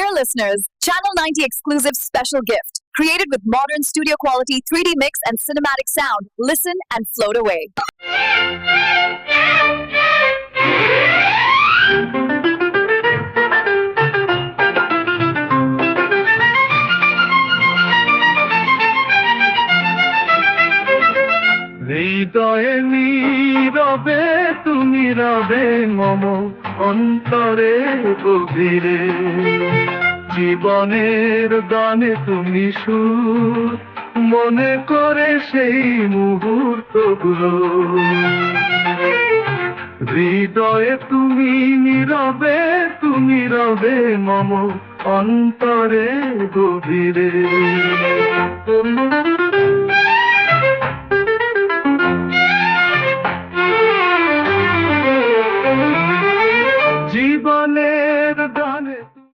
Dear listeners, Channel 90 exclusive special gift. Created with modern studio quality 3D mix and cinematic sound. Listen and float away. হৃদয়ে নীরবে তুমি রবে মম অন্তরে গভীরে জীবনের গানে তুমি সুর মনে করে সেই মুহূর্তগুলো হৃদয়ে তুমি রবে মম অন্তরে গভীরে